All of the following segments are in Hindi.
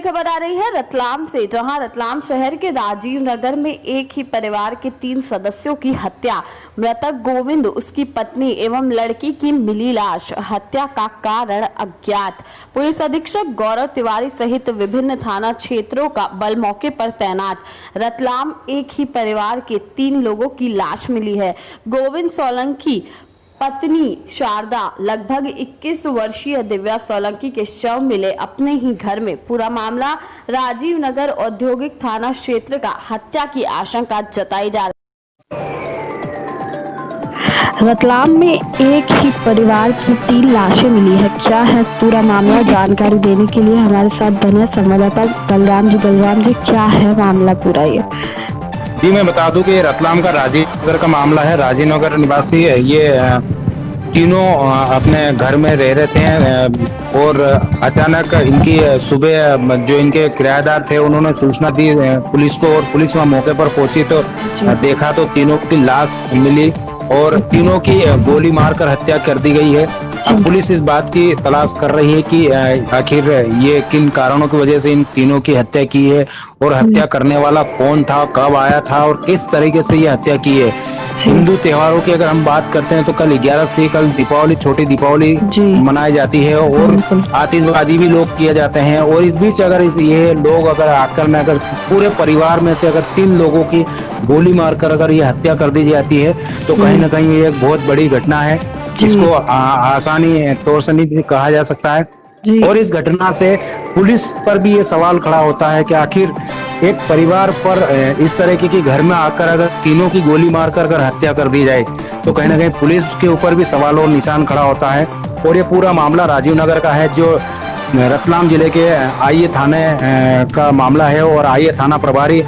खबर आ रही है रतलाम से, जहां रतलाम शहर के राजीव नगर में एक ही परिवार के 3 सदस्यों की हत्या। मृतक गोविंद, उसकी पत्नी एवं लड़की की मिली लाश। हत्या का कारण अज्ञात। पुलिस अधीक्षक गौरव तिवारी सहित विभिन्न थाना क्षेत्रों का बल मौके पर तैनात। रतलाम एक ही परिवार के 3 लोगों की लाश मिली है। गोविंद सोलंकी, पत्नी शारदा, लगभग 21 वर्षीय दिव्या सोलंकी के शव मिले अपने ही घर में। पूरा मामला राजीव नगर औद्योगिक थाना क्षेत्र का। हत्या की आशंका जताई जा रही है। रतलाम में एक ही परिवार की 3 लाशें मिली है। क्या है पूरा मामला? जानकारी देने के लिए हमारे साथ बने संवाददाता बलराम जी। बलराम जी, क्या है मामला पूरा ये? जी, मैं बता दूं कि रतलाम का राजीव नगर का मामला है। राजीव नगर निवासी है ये तीनों अपने घर में रह रहे थे और अचानक इनकी सुबह जो इनके किराएदार थे उन्होंने सूचना दी पुलिस को, और पुलिस वहां मौके पर पहुंची तो देखा तो तीनों की लाश मिली और तीनों की गोली मारकर हत्या कर दी गई है। अब पुलिस इस बात की तलाश कर रही है कि आखिर ये किन कारणों की वजह से इन तीनों की हत्या की है और हत्या करने वाला कौन था, कब आया था और किस तरीके से ये हत्या की है। हिंदू त्योहारों की अगर हम बात करते हैं तो कल 11 से कल दीपावली, छोटी दीपावली मनाई जाती है और आतिशबाजी भी लोग किए जाते हैं। और इस बीच अगर ये लोग अगर आकर में अगर पूरे परिवार में से अगर 3 लोगों की गोली मारकर अगर ये हत्या कर दी जाती है तो कहीं ना कहीं ये एक बहुत बड़ी घटना है। इसको आसानी तौर से नहीं कहा जा सकता है। और इस घटना से पुलिस पर भी ये सवाल खड़ा होता है कि आखिर एक परिवार पर इस तरह की घर में आकर अगर तीनों की गोली मारकर अगर हत्या कर दी जाए तो कहीं ना कहीं पुलिस के ऊपर भी सवाल और निशान खड़ा होता है। और ये पूरा मामला राजीव नगर का है, जो रतलाम जिले के आईए थाने का मामला है। और आईए थाना प्रभारी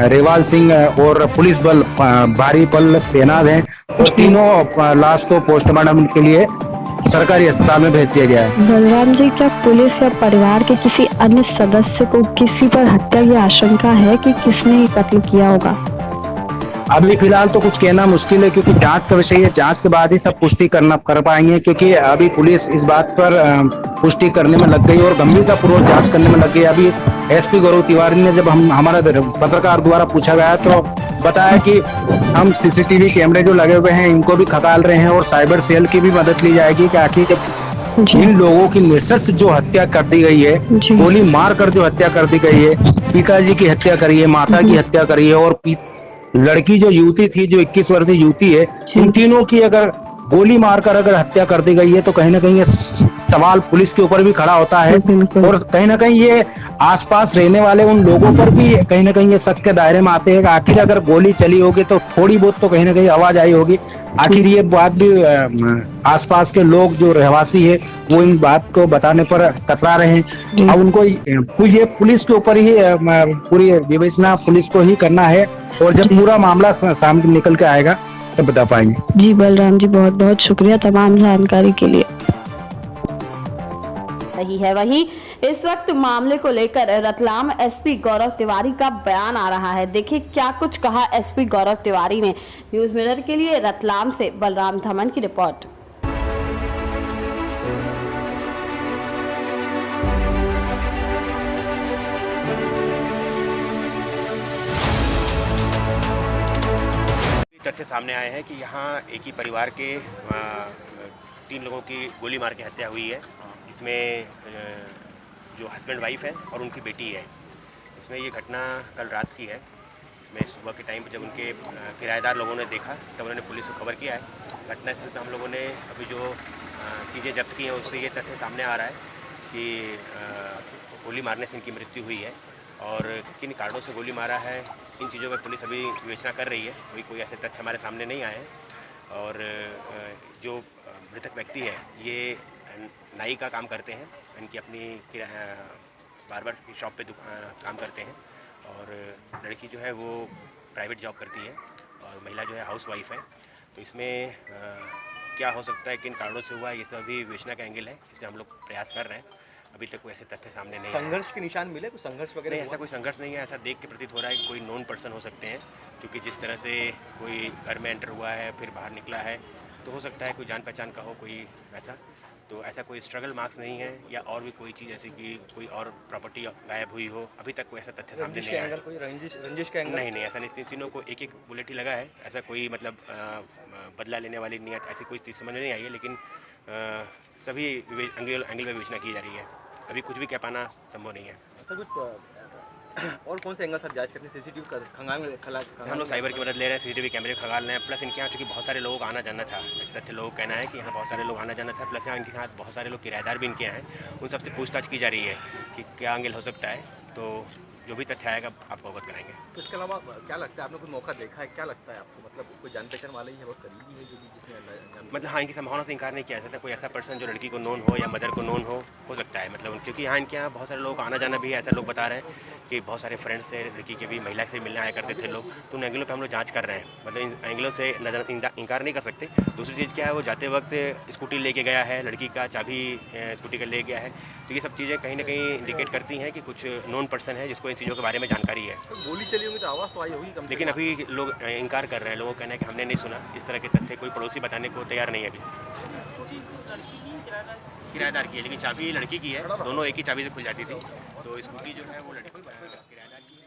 रेवाल सिंह और पुलिस बल भारी बल तैनात हैं और तीनों लाश को पोस्टमार्टम के लिए सरकारी अस्पताल में भेज दिया गया है। बलराम जी, क्या पुलिस या परिवार के किसी अन्य सदस्य को किसी पर हत्या की आशंका है कि किसने ये कत्ल किया होगा? अभी फिलहाल तो कुछ कहना मुश्किल है, क्योंकि जांच का विषय है। जांच के बाद ही सब पुष्टि कर पाएंगे, क्योंकि अभी पुलिस इस बात पर पुष्टि करने में लग गई और गंभीरतापूर्वक जांच करने में लग गई। अभी एसपी गौरव तिवारी ने जब हमारा पत्रकार द्वारा पूछा गया तो बताया कि हम सीसीटीवी कैमरे जो लगे हुए हैं इनको भी खंगाल रहे हैं और साइबर सेल की भी मदद ली जाएगी कि आखिर जब इन लोगों की नृशंस जो हत्या कर दी गई है, गोली मार कर जो हत्या कर दी गई है, पिताजी की हत्या करी है, माता की हत्या करी है और लड़की जो युवती थी, जो 21 वर्षीय युवती है, इन तीनों की अगर गोली मारकर अगर हत्या कर दी गई है तो कहीं ना कहीं ये सवाल पुलिस के ऊपर भी खड़ा होता है। और कहीं ना कहीं ये आसपास रहने वाले उन लोगों पर भी कहीं ना कहीं ये शक के दायरे में आते हैं कि आखिर अगर गोली चली होगी तो थोड़ी बहुत तो कहीं ना कहीं आवाज आई होगी। आखिर ये बात भी आसपास के लोग जो रहवासी है वो इन बात को बताने पर कतरा रहे हैं। अब उनको ये पुलिस के ऊपर ही पूरी विवेचना पुलिस को ही करना है और जब पूरा मामला सामने निकल के आएगा तो बता पाएंगे। जी बलराम जी, बहुत बहुत शुक्रिया तमाम जानकारी के लिए। सही है। वहीं इस वक्त मामले को लेकर रतलाम एसपी गौरव तिवारी का बयान आ रहा है। देखिए क्या कुछ कहा एसपी गौरव तिवारी ने। न्यूज मिरर के लिए रतलाम से बलराम धमन की रिपोर्ट। तथ्य सामने आए हैं कि यहाँ एक ही परिवार के 3 लोगों की गोली मार के हत्या हुई है। इसमें जो हस्बैंड वाइफ है और उनकी बेटी है। इसमें ये घटना कल रात की है। इसमें सुबह के टाइम पर जब उनके किराएदार लोगों ने देखा तब उन्होंने पुलिस को खबर किया है। घटनास्थल पर हम लोगों ने अभी जो चीज़ें जब्त की हैं उससे ये तथ्य सामने आ रहा है कि गोली मारने से इनकी मृत्यु हुई है और किन कारणों से गोली मारा है इन चीज़ों में पुलिस अभी विवेचना कर रही है। कोई ऐसे तथ्य हमारे सामने नहीं आए हैं। और जो मृतक व्यक्ति है ये नाई का काम करते हैं। इनकी अपनी बार्बर की शॉप पे काम करते हैं और लड़की जो है वो प्राइवेट जॉब करती है और महिला जो है हाउस वाइफ है। तो इसमें क्या हो सकता है, किन कारणों से हुआ है, ये सब अभी विवेचना का एंगल है। इसमें हम लोग प्रयास कर रहे हैं। अभी तक कोई ऐसे तथ्य सामने नहीं। संघर्ष के निशान मिले? कोई संघर्ष वगैरह? नहीं, ऐसा कोई संघर्ष नहीं है। ऐसा देख के प्रतीत हो रहा है कि कोई नॉन पर्सन हो सकते हैं, क्योंकि जिस तरह से कोई घर में एंटर हुआ है फिर बाहर निकला है तो हो सकता है कोई जान पहचान का हो कोई ऐसा। तो ऐसा कोई स्ट्रगल मार्क्स नहीं है या और भी कोई चीज़ जैसे कि कोई और प्रॉपर्टी गायब हुई हो, अभी तक कोई ऐसा तथ्य सामने रंजिश नहीं के आया। एंगल, कोई रंजिश का एंगल? नहीं, ऐसा नहीं, तीनों को एक बुलेट ही लगा है, ऐसा कोई मतलब बदला लेने वाली नियत ऐसी कोई चीज़ समझ में नहीं आई है, लेकिन सभी एंगल में विवेचना की जा रही है, अभी कुछ भी कह पाना संभव नहीं है। सर कुछ और कौन से एंगल सब जांच करने, सीसीटीवी का हम लोग साइबर की मदद ले रहे हैं, सीसीटीवी कैमरे खंगाल रहे हैं, प्लस इनके यहाँ चूँकि बहुत सारे लोगों का आना जाना था, ऐसे तथ्य लोगों का कहना है कि यहाँ बहुत सारे लोग आना जाना था, प्लस यहाँ इनके साथ बहुत सारे लोग किराएदार भी इनके यहाँ हैं, उन सबसे पूछताछ की जा रही है कि क्या एंगल हो सकता है, तो जो भी तथ्य आएगा आपको अवगत कराएंगे। तो इसके अलावा क्या लगता है, आपने कोई मौका देखा है, क्या लगता है आपको, मतलब कोई जान पहचान वाला ही है, बहुत करीबी है जो भी जिसने मतलब हाँ, इनकी संभावना से इनकार नहीं किया जा सकता, कोई ऐसा पर्सन जो लड़की को नोन हो या मदर को नोन हो सकता है, मतलब क्योंकि यहाँ इनके यहाँ बहुत सारे लोग आना जाना भी है, ऐसा लोग बता रहे हैं कि बहुत सारे फ्रेंड्स से लड़की के भी महिला से मिलने आया करते थे लोग, तो उन एंगलों पे हम लोग जांच कर रहे हैं, मतलब इन एंगलों से नजर इनकार नहीं कर सकते। दूसरी चीज़ क्या है, वो जाते वक्त स्कूटी लेके गया है, लड़की का चाबी स्कूटी का ले गया है, तो ये सब चीज़ें कहीं ना कहीं इंडिकेट करती हैं कि कुछ नोन पर्सन है जिसको इन चीज़ों के बारे में जानकारी है। तो गोली चली होगी तो आवाज़ तो आई होगी कम से लेकिन कम। अभी लोग इनकार कर रहे हैं, लोगों का कहना है कि हमने नहीं सुना, इस तरह के तथ्य कोई पड़ोसी बताने को तैयार नहीं है अभी। किराएदार की है, लेकिन चाबी लड़की की है, दोनों एक ही चाबी से खुल जाती थी, तो स्कूटी जो है वो लड़की किराएदार की है।